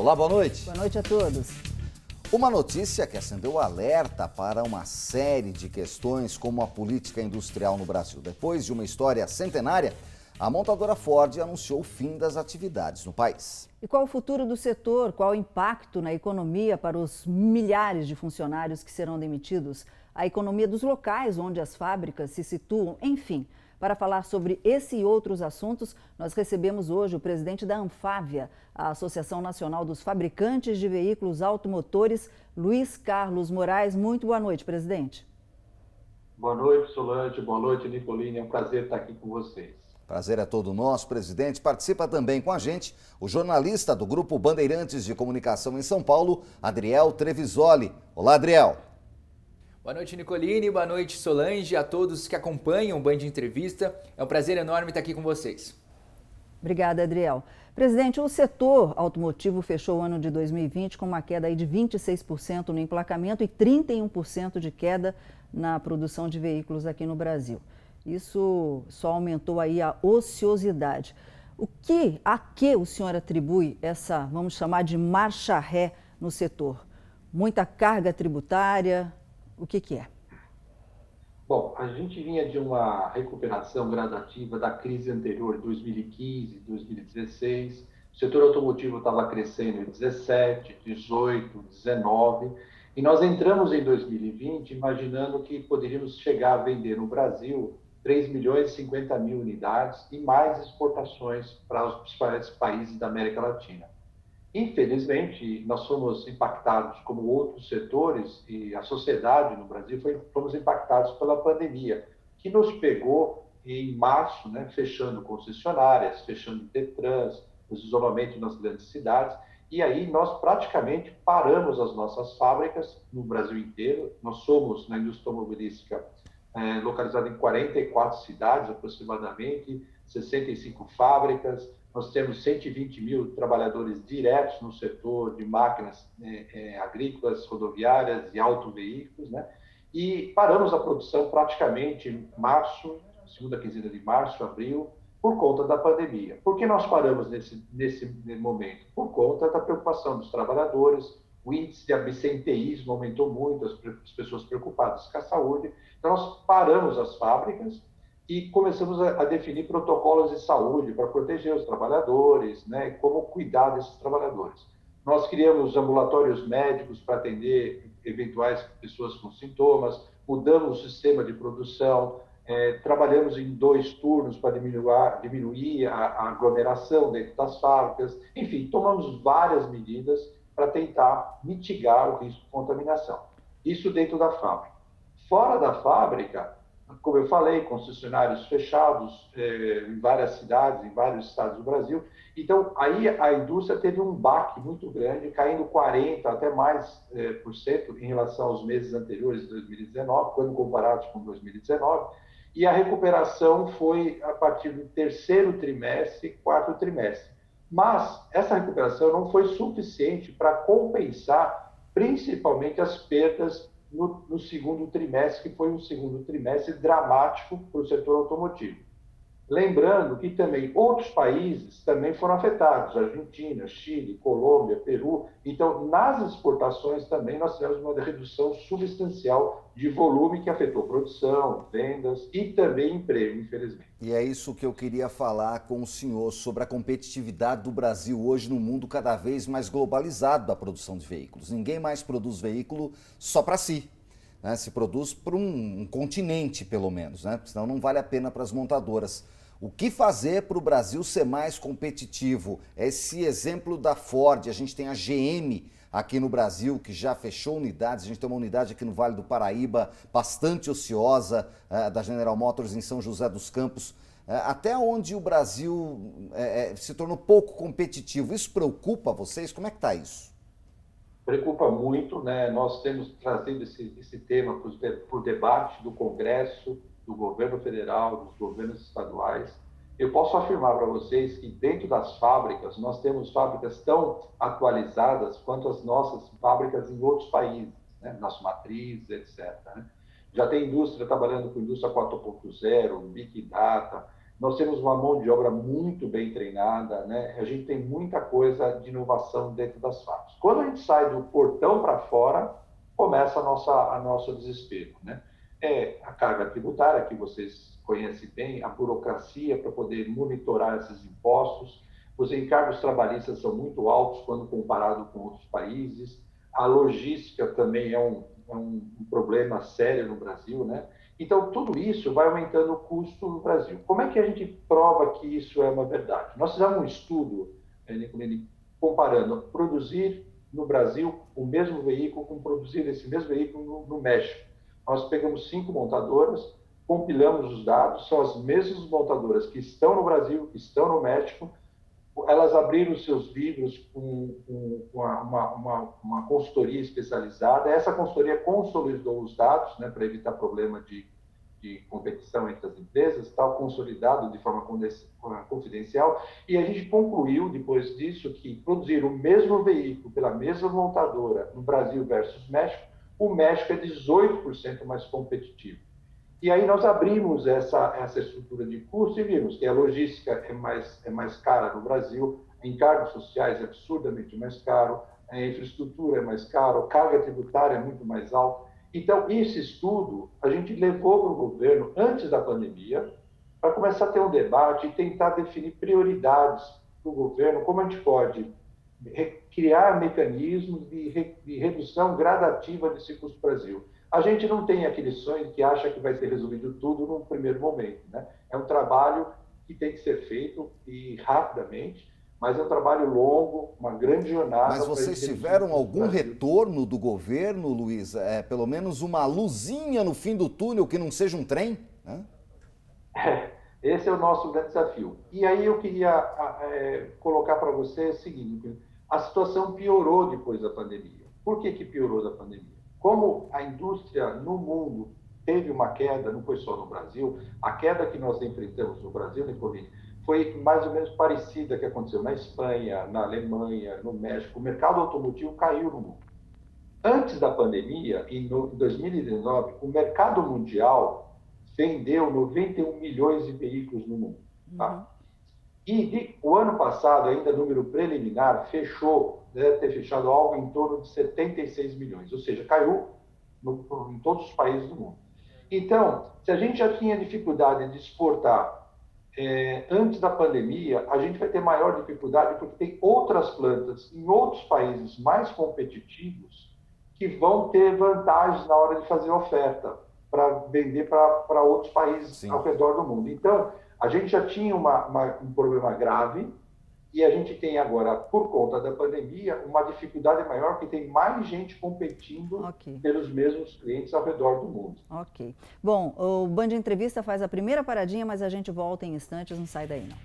Olá, boa noite. Boa noite a todos. Uma notícia que acendeu alerta para uma série de questões como a política industrial no Brasil. Depois de uma história centenária, a montadora Ford anunciou o fim das atividades no país. E qual o futuro do setor? Qual o impacto na economia para os milhares de funcionários que serão demitidos? A economia dos locais onde as fábricas se situam? Enfim, para falar sobre esse e outros assuntos, nós recebemos hoje o presidente da Anfávia, a Associação Nacional dos Fabricantes de Veículos Automotores, Luiz Carlos Moraes. Muito boa noite, presidente. Boa noite, Solange. Boa noite, Nicolini. É um prazer estar aqui com vocês. Prazer é todo nosso, presidente. Participa também com a gente o jornalista do Grupo Bandeirantes de Comunicação em São Paulo, Adriel Trevisoli. Olá, Adriel. Boa noite, Nicolini. Boa noite, Solange. A todos que acompanham o Band Entrevista. É um prazer enorme estar aqui com vocês. Obrigada, Adriel. Presidente, o setor automotivo fechou o ano de 2020 com uma queda aí de 26% no emplacamento e 31% de queda na produção de veículos aqui no Brasil. Isso só aumentou aí a ociosidade. A que o senhor atribui essa, vamos chamar de marcha ré no setor? Muita carga tributária? O que é? Bom, a gente vinha de uma recuperação gradativa da crise anterior, 2015, 2016. O setor automotivo estava crescendo em 17, 18, 19. E nós entramos em 2020 imaginando que poderíamos chegar a vender no Brasil 3 milhões e 50 mil unidades e mais exportações para os principais países da América Latina. Infelizmente, nós fomos impactados, como outros setores, e a sociedade no Brasil fomos impactados pela pandemia, que nos pegou em março, né, fechando concessionárias, fechando Detrans, os isolamentos nas grandes cidades, e aí nós praticamente paramos as nossas fábricas no Brasil inteiro. Nós somos, na indústria automobilística, localizado em 44 cidades, aproximadamente, 65 fábricas. Nós temos 120 mil trabalhadores diretos no setor de máquinas agrícolas, rodoviárias e autoveículos, né? E paramos a produção praticamente em março, segunda quinzena de março, abril, por conta da pandemia. Por que nós paramos nesse momento? Por conta da preocupação dos trabalhadores. O índice de absenteísmo aumentou muito, as pessoas preocupadas com a saúde. Então, nós paramos as fábricas e começamos a definir protocolos de saúde para proteger os trabalhadores, né, como cuidar desses trabalhadores. Nós criamos ambulatórios médicos para atender eventuais pessoas com sintomas, mudamos o sistema de produção, trabalhamos em 2 turnos para diminuir a aglomeração dentro das fábricas. Enfim, tomamos várias medidas para tentar mitigar o risco de contaminação. Isso dentro da fábrica. Fora da fábrica, como eu falei, concessionários fechados em várias cidades, em vários estados do Brasil. Então, aí a indústria teve um baque muito grande, caindo 40% até mais por cento em relação aos meses anteriores de 2019, quando comparados com 2019. E a recuperação foi a partir do 3º trimestre e 4º trimestre. Mas essa recuperação não foi suficiente para compensar principalmente as perdas no 2º trimestre, que foi um 2º trimestre dramático para o setor automotivo. Lembrando que também outros países também foram afetados, Argentina, Chile, Colômbia, Peru. Então, nas exportações também nós tivemos uma redução substancial de volume que afetou produção, vendas e também emprego, infelizmente. E é isso que eu queria falar com o senhor sobre a competitividade do Brasil hoje no mundo cada vez mais globalizado da produção de veículos. Ninguém mais produz veículo só para si, né? Se produz para um continente, pelo menos, né? Senão não vale a pena para as montadoras. O que fazer para o Brasil ser mais competitivo? Esse exemplo da Ford, a gente tem a GM aqui no Brasil, que já fechou unidades. A gente tem uma unidade aqui no Vale do Paraíba, bastante ociosa, da General Motors em São José dos Campos. Até onde o Brasil se tornou pouco competitivo. Isso preocupa vocês? Como é que está isso? Preocupa muito, né? Nós temos trazido esse tema para o debate do Congresso, do governo federal, dos governos estaduais. Eu posso afirmar para vocês que dentro das fábricas, nós temos fábricas tão atualizadas quanto as nossas fábricas em outros países, né? Nossa matriz, etc. Né? Já tem indústria trabalhando com indústria 4.0, Big Data, nós temos uma mão de obra muito bem treinada, né? A gente tem muita coisa de inovação dentro das fábricas. Quando a gente sai do portão para fora, começa a nosso desespero, né? É a carga tributária, que vocês conhecem bem, a burocracia para poder monitorar esses impostos, os encargos trabalhistas são muito altos quando comparado com outros países, a logística também é um problema sério no Brasil, né? Então, tudo isso vai aumentando o custo no Brasil. Como é que a gente prova que isso é uma verdade? Nós fizemos um estudo, Nicolini, comparando produzir no Brasil o mesmo veículo com produzir esse mesmo veículo no México. Nós pegamos 5 montadoras, compilamos os dados, são as mesmas montadoras que estão no Brasil, que estão no México. Elas abriram os seus livros com uma consultoria especializada. Essa consultoria consolidou os dados, né, para evitar problema de competição entre as empresas, tal, consolidado de forma confidencial. E a gente concluiu, depois disso, que produzir o mesmo veículo pela mesma montadora no Brasil versus México, o México é 18% mais competitivo. E aí nós abrimos essa estrutura de custo e vimos que a logística é mais cara no Brasil, encargos sociais é absurdamente mais caro, a infraestrutura é mais caro, a carga tributária é muito mais alta. Então, esse estudo a gente levou para o governo antes da pandemia para começar a ter um debate e tentar definir prioridades para o governo, como a gente pode criar mecanismos de redução gradativa desse custo do Brasil. A gente não tem aquele sonho que acha que vai ser resolvido tudo num primeiro momento, né? É um trabalho que tem que ser feito e rapidamente, mas é um trabalho longo, uma grande jornada. Mas vocês tiveram algum retorno do governo, Luiz? Pelo menos uma luzinha no fim do túnel que não seja um trem? Né? Esse é o nosso grande desafio. E aí eu queria colocar para você o seguinte: a situação piorou depois da pandemia. Por que piorou da pandemia? Como a indústria no mundo teve uma queda, não foi só no Brasil, a queda que nós enfrentamos no Brasil, Nicolini, foi mais ou menos parecida que aconteceu na Espanha, na Alemanha, no México. O mercado automotivo caiu no mundo. Antes da pandemia, em 2019, o mercado mundial vendeu 91 milhões de veículos no mundo. Tá? E o ano passado, ainda número preliminar, deve ter fechado algo em torno de 76 milhões, ou seja, caiu em todos os países do mundo. Então, se a gente já tinha dificuldade de exportar antes da pandemia, a gente vai ter maior dificuldade porque tem outras plantas em outros países mais competitivos que vão ter vantagens na hora de fazer oferta para vender para outros países Sim. ao redor do mundo. Então, a gente já tinha um problema grave e a gente tem agora, por conta da pandemia, uma dificuldade maior porque tem mais gente competindo pelos mesmos clientes ao redor do mundo. Ok. Bom, o Band Entrevista faz a primeira paradinha, mas a gente volta em instantes, não sai daí não.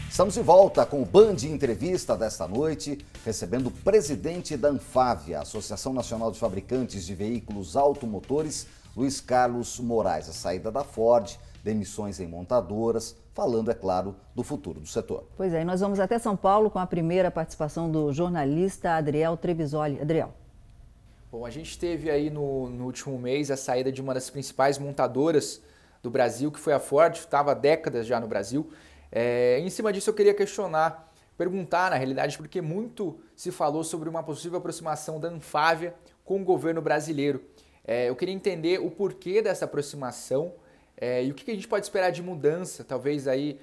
Estamos de volta com o Band Entrevista desta noite, recebendo o presidente da Anfávia, Associação Nacional de Fabricantes de Veículos Automotores, Luiz Carlos Moraes. A saída da Ford, demissões em montadoras, falando, é claro, do futuro do setor. Pois é, e nós vamos até São Paulo com a primeira participação do jornalista Adriel Trevisoli. Adriel. Bom, a gente teve aí no último mês a saída de uma das principais montadoras do Brasil, que foi a Ford, estava há décadas já no Brasil. Em cima disso eu queria perguntar na realidade, porque muito se falou sobre uma possível aproximação da Anfávia com o governo brasileiro. Eu queria entender o porquê dessa aproximação e o que a gente pode esperar de mudança, talvez aí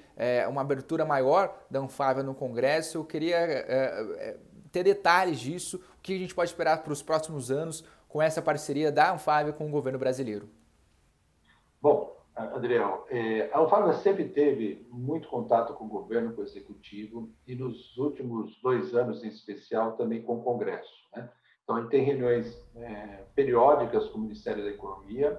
uma abertura maior da Anfávia no Congresso. Eu queria ter detalhes disso, o que a gente pode esperar para os próximos anos com essa parceria da Anfávia com o governo brasileiro. Bom, Adriel, a Anfávia sempre teve muito contato com o governo, com o executivo, e nos últimos 2 anos, em especial, também com o Congresso, né? Então, a gente tem reuniões periódicas com o Ministério da Economia,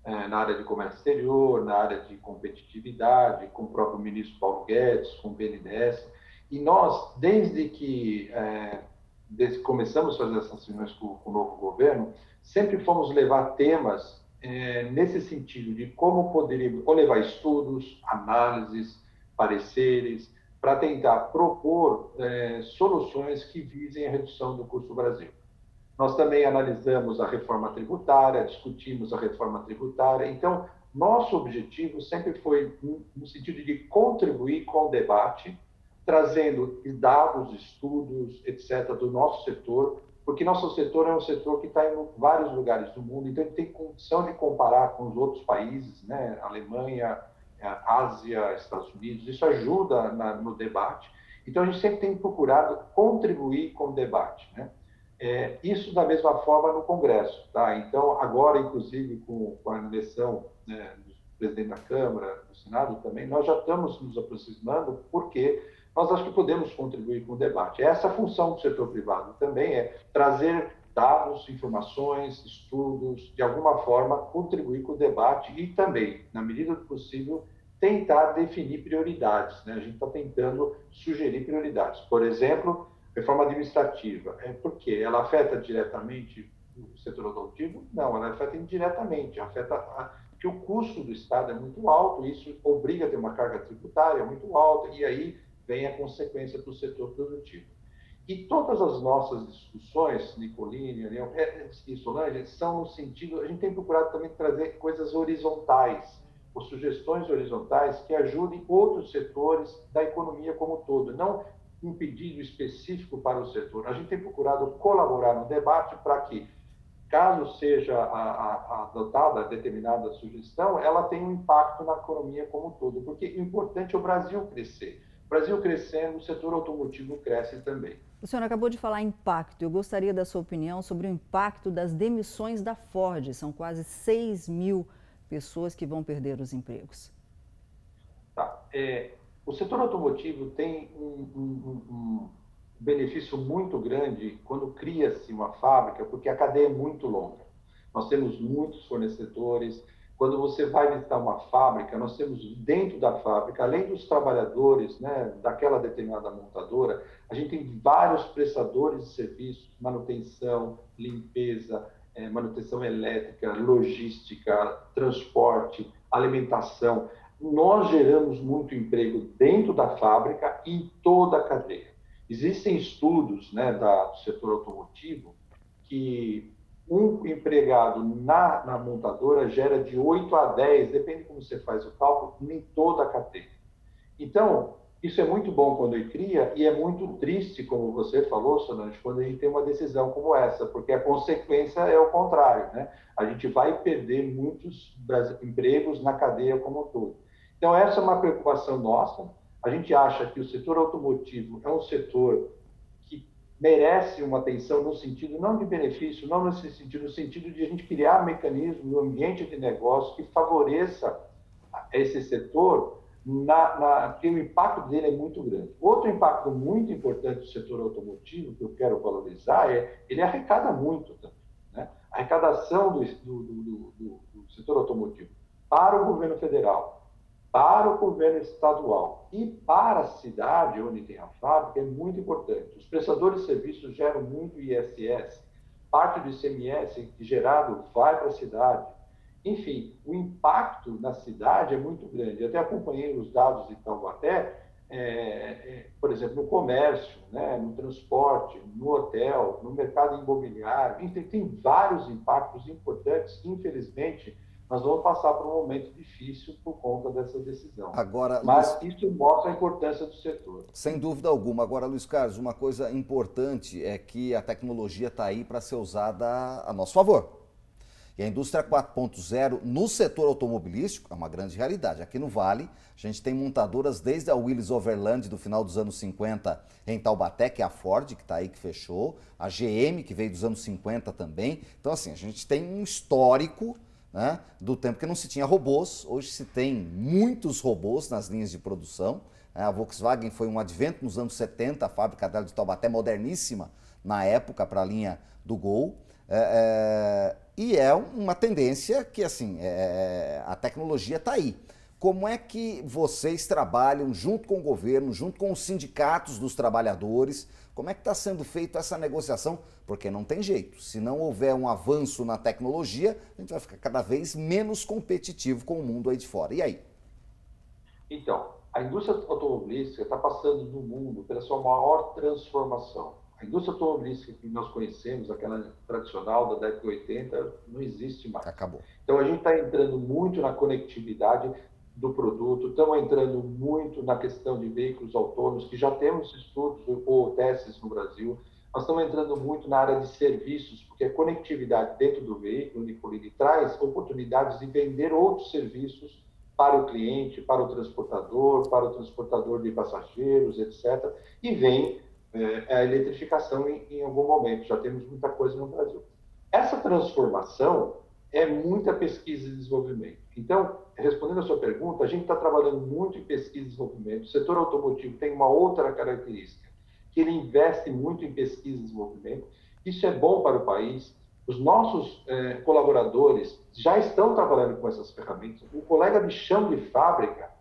na área de comércio exterior, na área de competitividade, com o próprio ministro Paulo Guedes, com o BNDES, e nós, desde que começamos a fazer essas reuniões com o novo governo, sempre fomos levar temas nesse sentido de como poderíamos levar estudos, análises, pareceres, para tentar propor soluções que visem a redução do custo do Brasil. Nós também analisamos a reforma tributária, discutimos a reforma tributária. Então, nosso objetivo sempre foi no sentido de contribuir com o debate, trazendo dados, estudos, etc., do nosso setor, porque nosso setor é um setor que está em vários lugares do mundo, então ele tem condição de comparar com os outros países, né? Alemanha, Ásia, Estados Unidos, isso ajuda no debate. Então, a gente sempre tem procurado contribuir com o debate, né? Isso da mesma forma no Congresso, tá? Então, agora, inclusive, com a eleição, né, do presidente da Câmara, do Senado também, nós já estamos nos aproximando, porque nós acho que podemos contribuir com o debate. Essa função do setor privado também é trazer dados, informações, estudos, de alguma forma contribuir com o debate e também, na medida do possível, tentar definir prioridades, né? A gente está tentando sugerir prioridades. Por exemplo, reforma administrativa. Por quê? Ela afeta diretamente o setor automotivo? Não, ela afeta indiretamente. Porque o custo do Estado é muito alto, isso obriga a ter uma carga tributária muito alta, e aí vem a consequência para o setor produtivo. E todas as nossas discussões, Nicolini e Solange, são no sentido, a gente tem procurado também trazer coisas horizontais, ou sugestões horizontais que ajudem outros setores da economia como um todo, não um pedido específico para o setor. A gente tem procurado colaborar no debate para que, caso seja adotada determinada sugestão, ela tenha um impacto na economia como um todo, porque o importante é o Brasil crescer. O Brasil crescendo, o setor automotivo cresce também. O senhor acabou de falar impacto. Eu gostaria da sua opinião sobre o impacto das demissões da Ford. São quase 6.000 pessoas que vão perder os empregos. Tá. O setor automotivo tem um benefício muito grande quando cria-se uma fábrica, porque a cadeia é muito longa. Nós temos muitos fornecedores. Quando você vai visitar uma fábrica, nós temos dentro da fábrica, além dos trabalhadores, né, daquela determinada montadora, a gente tem vários prestadores de serviços, manutenção, limpeza, manutenção elétrica, logística, transporte, alimentação. Nós geramos muito emprego dentro da fábrica e em toda a cadeia. Existem estudos, né, do setor automotivo que um empregado na montadora gera de 8 a 10, depende de como você faz o cálculo, em toda a cadeia. Então, isso é muito bom quando ele cria e é muito triste, como você falou, Solange, quando a gente tem uma decisão como essa, porque a consequência é o contrário, né? A gente vai perder muitos empregos na cadeia como um todo. Então, essa é uma preocupação nossa. A gente acha que o setor automotivo é um setor que merece uma atenção no sentido, não de benefício, não nesse sentido, no sentido de a gente criar mecanismos no ambiente de negócio que favoreça esse setor, porque o impacto dele é muito grande. Outro impacto muito importante do setor automotivo, que eu quero valorizar, ele arrecada muito também, né? A arrecadação do setor automotivo para o governo federal, para o governo estadual e para a cidade onde tem a fábrica é muito importante. Os prestadores de serviços geram muito ISS, parte do ICMS gerado vai para a cidade. Enfim, o impacto na cidade é muito grande. Eu até acompanhei os dados de Taubaté, por exemplo, no comércio, né, no transporte, no hotel, no mercado imobiliário. Enfim, tem vários impactos importantes. Infelizmente, nós vamos passar por um momento difícil por conta dessa decisão. Agora, mas isso mostra a importância do setor. Sem dúvida alguma. Agora, Luiz Carlos, uma coisa importante é que a tecnologia está aí para ser usada a nosso favor. E a indústria 4.0 no setor automobilístico é uma grande realidade. Aqui no Vale, a gente tem montadoras desde a Willys Overland do final dos anos 50 em Taubaté, que é a Ford, que está aí, que fechou, a GM, que veio dos anos 50 também. Então, assim, a gente tem um histórico, né, do tempo que não se tinha robôs. Hoje se tem muitos robôs nas linhas de produção. A Volkswagen foi um advento nos anos 70, a fábrica dela de Taubaté, moderníssima na época para a linha do Gol. E é uma tendência que, assim, a tecnologia está aí. Como é que vocês trabalham junto com o governo, junto com os sindicatos dos trabalhadores? Como é que está sendo feita essa negociação? Porque não tem jeito. Se não houver um avanço na tecnologia, a gente vai ficar cada vez menos competitivo com o mundo aí de fora. E aí? Então, a indústria automobilística está passando no mundo pela sua maior transformação. A indústria automobilística que nós conhecemos, aquela tradicional da década de 80, não existe mais. Acabou. Então, a gente está entrando muito na conectividade do produto, estamos entrando muito na questão de veículos autônomos, que já temos estudos ou testes no Brasil. Nós estamos entrando muito na área de serviços, porque a conectividade dentro do veículo, Nicolini, traz oportunidades de vender outros serviços para o cliente, para o transportador de passageiros, etc. E vem a eletrificação em algum momento. Já temos muita coisa no Brasil. Essa transformação é muita pesquisa e desenvolvimento. Então, respondendo a sua pergunta, a gente está trabalhando muito em pesquisa e desenvolvimento. O setor automotivo tem uma outra característica, que ele investe muito em pesquisa e desenvolvimento. Isso é bom para o país. Os nossos colaboradores já estão trabalhando com essas ferramentas. O colega de chão de fábrica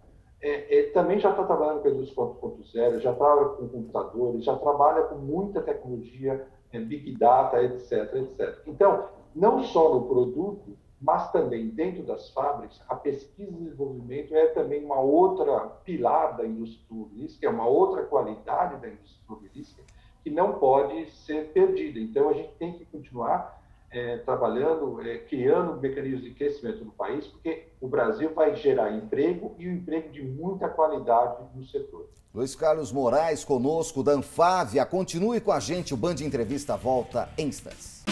também já está trabalhando com a indústria 4.0, já trabalha com computadores, já trabalha com muita tecnologia, Big Data, etc, etc. Então, não só no produto, mas também dentro das fábricas, a pesquisa e desenvolvimento é também uma outra pilar da indústria automobilística, é uma outra qualidade da indústria automobilística que não pode ser perdida. Então, a gente tem que continuar trabalhando, criando mecanismos de crescimento no país, porque o Brasil vai gerar emprego e um emprego de muita qualidade no setor. Luiz Carlos Moraes conosco, da Anfávia. Continue com a gente, o Band Entrevista volta em instantes.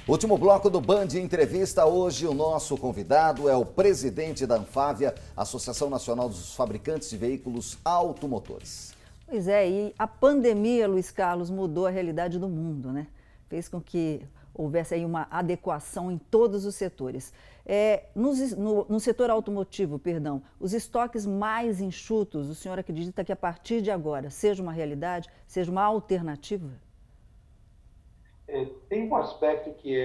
Último bloco do Band Entrevista. Hoje o nosso convidado é o presidente da Anfávia, Associação Nacional dos Fabricantes de Veículos Automotores. Pois é, e a pandemia, Luiz Carlos, mudou a realidade do mundo, né? Fez com que houvesse aí uma adequação em todos os setores. No setor automotivo, perdão, os estoques mais enxutos, o senhor acredita que a partir de agora seja uma realidade, seja uma alternativa? Tem um aspecto que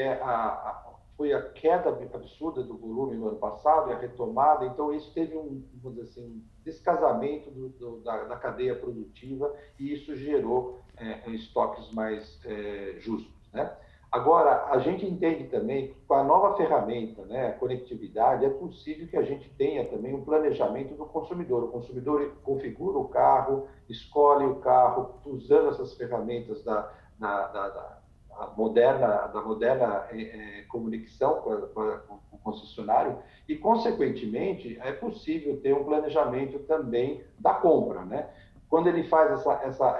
foi a queda absurda do volume no ano passado e a retomada, então isso teve vamos dizer assim, descasamento da cadeia produtiva e isso gerou estoques mais justos, né? Agora, a gente entende também que com a nova ferramenta, né, a conectividade, é possível que a gente tenha também um planejamento do consumidor. O consumidor configura o carro, escolhe o carro, usando essas ferramentas da moderna comunicação com o concessionário e, consequentemente, é possível ter um planejamento também da compra, né? Quando ele faz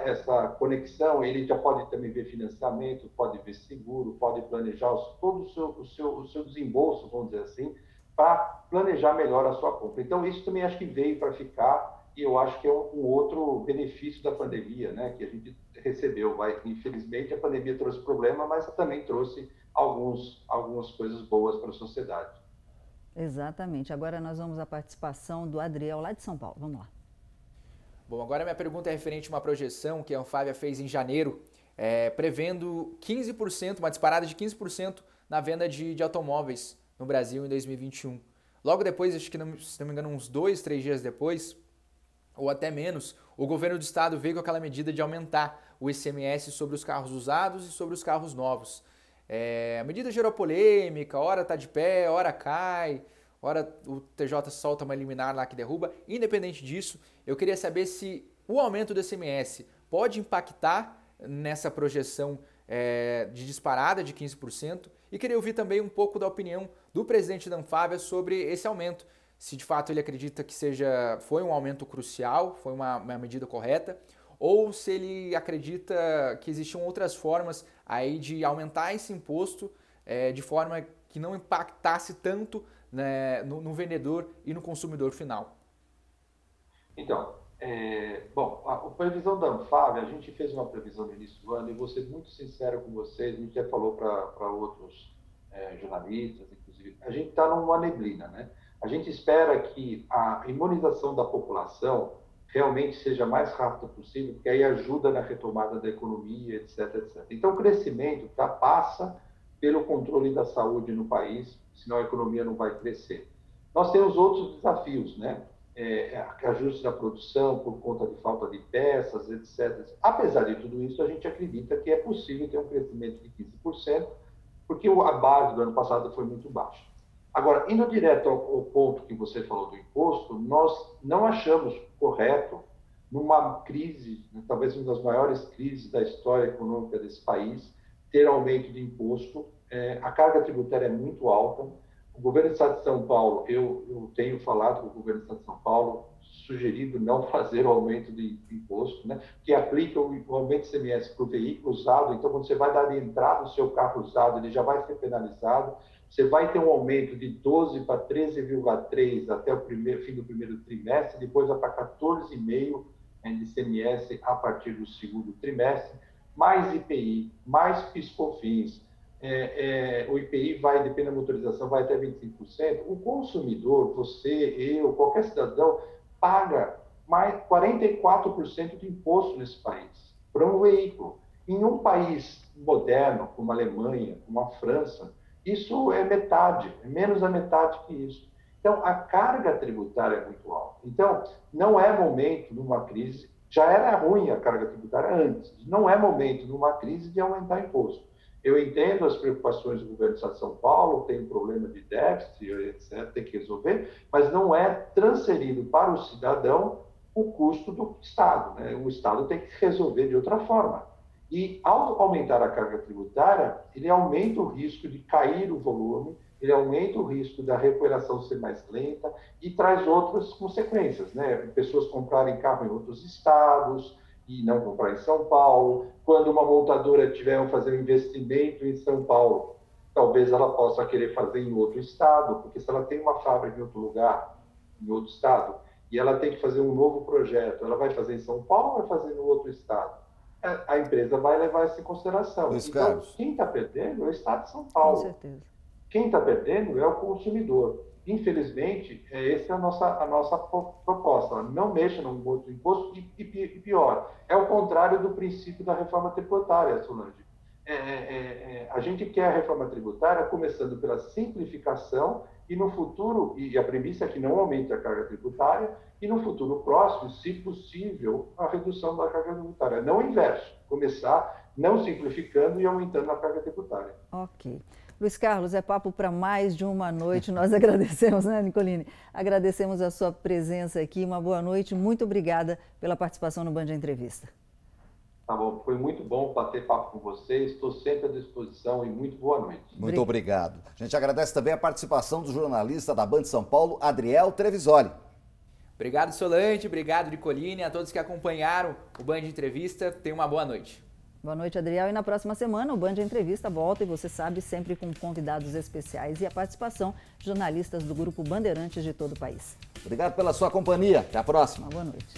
essa conexão, ele já pode também ver financiamento, pode ver seguro, pode planejar todo o seu desembolso, vamos dizer assim, para planejar melhor a sua compra. Então, isso também acho que veio para ficar e eu acho que é um outro benefício da pandemia, né, que a gente recebeu. Infelizmente, a pandemia trouxe problema, mas também trouxe algumas coisas boas para a sociedade. Exatamente. Agora nós vamos à participação do Adriel, lá de São Paulo. Vamos lá. Bom, agora minha pergunta é referente a uma projeção que a Anfávia fez em janeiro, prevendo 15%, uma disparada de 15% na venda de automóveis no Brasil em 2021. Logo depois, acho que se não me engano, uns 2, 3 dias depois, ou até menos, o governo do estado veio com aquela medida de aumentar o ICMS sobre os carros usados e sobre os carros novos. A medida gerou polêmica, hora está de pé, hora cai, hora o TJ solta uma liminar lá que derruba. Independente disso, eu queria saber se o aumento do ICMS pode impactar nessa projeção de disparada de 15% e queria ouvir também um pouco da opinião do presidente da Anfávia sobre esse aumento. Se de fato ele acredita que foi um aumento crucial, foi uma medida correta, ou se ele acredita que existiam outras formas aí de aumentar esse imposto de forma que não impactasse tanto, né, no vendedor e no consumidor final. Então, a previsão da Anfávia, a gente fez uma previsão no início do ano e vou ser muito sincero com vocês, a gente já falou para outros jornalistas, inclusive, a gente está numa neblina, né? A gente espera que a imunização da população realmente seja mais rápida possível, porque aí ajuda na retomada da economia, etc, etc. Então, o crescimento passa pelo controle da saúde no país, senão a economia não vai crescer. Nós temos outros desafios, né? Ajuste da produção por conta de falta de peças, etc. Apesar de tudo isso, a gente acredita que é possível ter um crescimento de 15%, porque a base do ano passado foi muito baixa. Agora, indo direto ao ponto que você falou do imposto, nós não achamos correto, numa crise, talvez uma das maiores crises da história econômica desse país, ter aumento de imposto. A carga tributária é muito alta. O governo do Estado de São Paulo, eu tenho falado com o governo do Estado de São Paulo, sugerido não fazer o aumento de imposto, né? Que aplica o aumento de ICMS para o veículo usado. Então, quando você vai dar de entrada no seu carro usado, ele já vai ser penalizado. Você vai ter um aumento de 12 para 13,3 até o fim do primeiro trimestre, depois vai para 14,5 de ICMS a partir do segundo trimestre, mais IPI, mais PIS/COFINS. O IPI vai, dependendo da motorização, vai até 25%. O consumidor, você, eu, qualquer cidadão, paga mais 44% de imposto nesse país para um veículo. Em um país moderno, como a Alemanha, como a França, isso é metade, é menos da metade que isso. Então, a carga tributária é muito alta. Então, não é momento, numa crise, já era ruim a carga tributária antes, não é momento, numa crise, de aumentar imposto. Eu entendo as preocupações do governo do Estado de São Paulo, tem um problema de déficit, etc., tem que resolver, mas não é transferido para o cidadão o custo do Estado, né? O Estado tem que resolver de outra forma. E, ao aumentar a carga tributária, ele aumenta o risco de cair o volume, ele aumenta o risco da recuperação ser mais lenta e traz outras consequências, né? Pessoas comprarem carro em outros estados e não comprar em São Paulo. Quando uma montadora tiver que fazer um investimento em São Paulo, talvez ela possa querer fazer em outro estado, porque se ela tem uma fábrica em outro lugar, em outro estado, e ela tem que fazer um novo projeto, ela vai fazer em São Paulo ou vai fazer no outro estado? A empresa vai levar isso em consideração. Então, quem está perdendo é o Estado de São Paulo. Com certeza. Quem está perdendo é o consumidor. Infelizmente, essa é a nossa proposta. Não mexa no outro imposto e pior. É o contrário do princípio da reforma tributária, Solange. A gente quer a reforma tributária começando pela simplificação e no futuro, e a premissa é que não aumente a carga tributária, e no futuro próximo, se possível, a redução da carga tributária. Não o inverso, começar não simplificando e aumentando a carga tributária. Ok. Luiz Carlos, é papo para mais de uma noite. Nós agradecemos, né, Nicolini? Agradecemos a sua presença aqui. Uma boa noite. Muito obrigada pela participação no Band Entrevista. Tá bom, foi muito bom bater papo com vocês. Estou sempre à disposição e muito boa noite. Muito obrigado. A gente agradece também a participação do jornalista da Band São Paulo, Adriel Trevisoli. Obrigado, Solange. Obrigado, Nicolini. A todos que acompanharam o Band Entrevista. Tenham uma boa noite. Boa noite, Adriel. E na próxima semana o Band Entrevista volta, e você sabe, sempre com convidados especiais e a participação de jornalistas do Grupo Bandeirantes de todo o país. Obrigado pela sua companhia. Até a próxima. Uma boa noite.